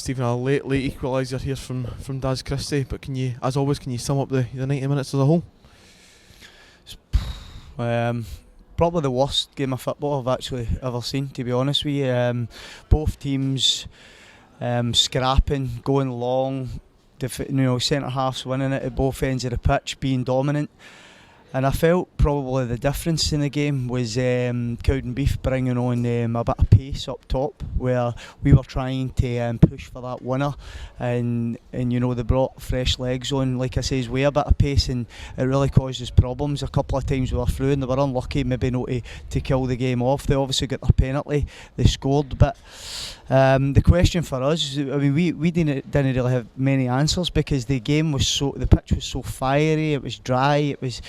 Stephen, a late equaliser here from Daz Christie, but can you, as always, sum up the 90 minutes as a whole? Probably the worst game of football I've actually ever seen, to be honest with you. Both teams scrapping, going long, centre halves winning it at both ends of the pitch, being dominant. And I felt probably the difference in the game was Cowdenbeath bringing on a bit of pace up top, where we were trying to push for that winner, and they brought fresh legs on, like I says, with a bit of pace, and it really caused us problems. A couple of times we were through and they were unlucky maybe not to kill the game off. They obviously got their penalty, they scored, but the question for us, I mean, we didn't really have many answers, because the pitch was so fiery, it was dry, it was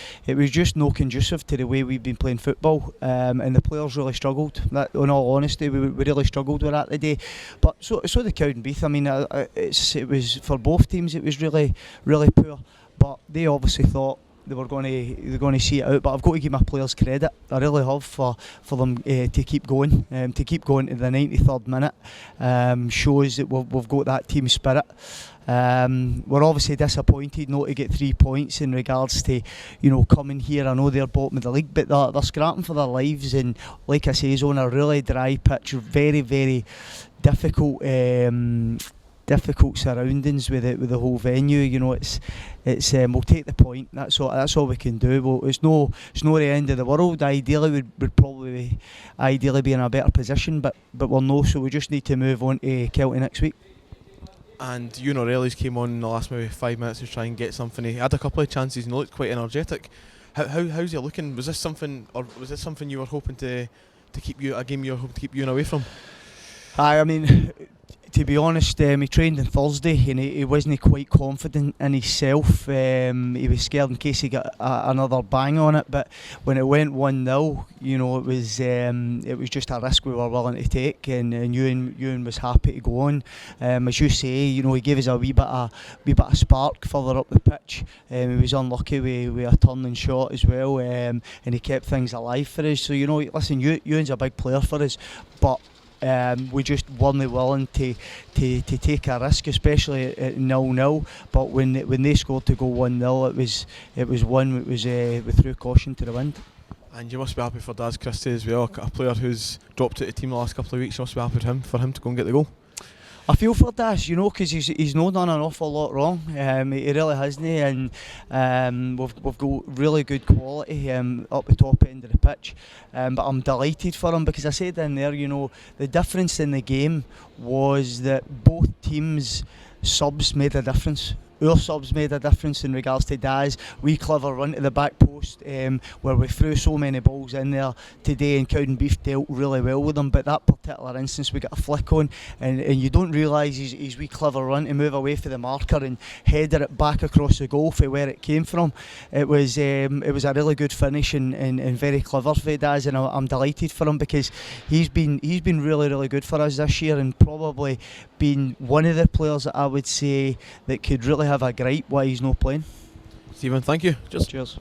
just no conducive to the way we've been playing football, and the players really struggled. That, in all honesty, we really struggled with that today. But so the Cowdenbeath, I mean, it was for both teams, it was really, really poor. But they obviously thought they were going to see it out. But I've got to give my players credit. I really have for them to keep going to the 93rd minute. Shows that we've got that team spirit. We're obviously disappointed not to get 3 points in regards to coming here. I know they're bottom of the league, but they're scrapping for their lives, and like I say, is on a really dry pitch, very, very difficult surroundings with the whole venue. It's we'll take the point. That's all we can do. Well, it's no the end of the world. Ideally, we'd probably be in a better position, but we're no. So we just need to move on to Kelty next week. And O'Reilly's came on in the last maybe 5 minutes to try and get something. He had a couple of chances and looked quite energetic. How's he looking? Was this something you were hoping to keep you, a game you were hoping to keep you away from? I mean, to be honest, he trained on Thursday and he wasn't quite confident in himself. He was scared in case he got another bang on it. But when it went 1-0, it was just a risk we were willing to take, and Ewan was happy to go on. As you say, he gave us a wee bit of spark further up the pitch. He was unlucky with a turning shot as well, and he kept things alive for us. So listen, Ewan's a big player for us, but we just weren't willing to take a risk, especially at 0-0. But when they scored to go 1-0, it was one that was we threw caution to the wind. And you must be happy for Daz Christie as well, a player who's dropped out of the team the last couple of weeks. You must be happy for him to go and get the goal. I feel for Daz, because he's not done an awful lot wrong. He really hasn't, and we've got really good quality up the top end of the pitch. But I'm delighted for him, because I said in there, the difference in the game was that both teams' subs made a difference. Our subs made a difference in regards to Daz. We clever run to the back post, where we threw so many balls in there today, and Cowdenbeath dealt really well with them. But that particular instance, we got a flick on, and you don't realise his wee clever run to move away from the marker and header it back across the goal for where it came from. It was a really good finish and very clever for Daz, and I'm delighted for him, because he's been really, really good for us this year, and probably been one of the players that I would say that could really have a gripe why he's not playing. Stephen, thank you. Cheers.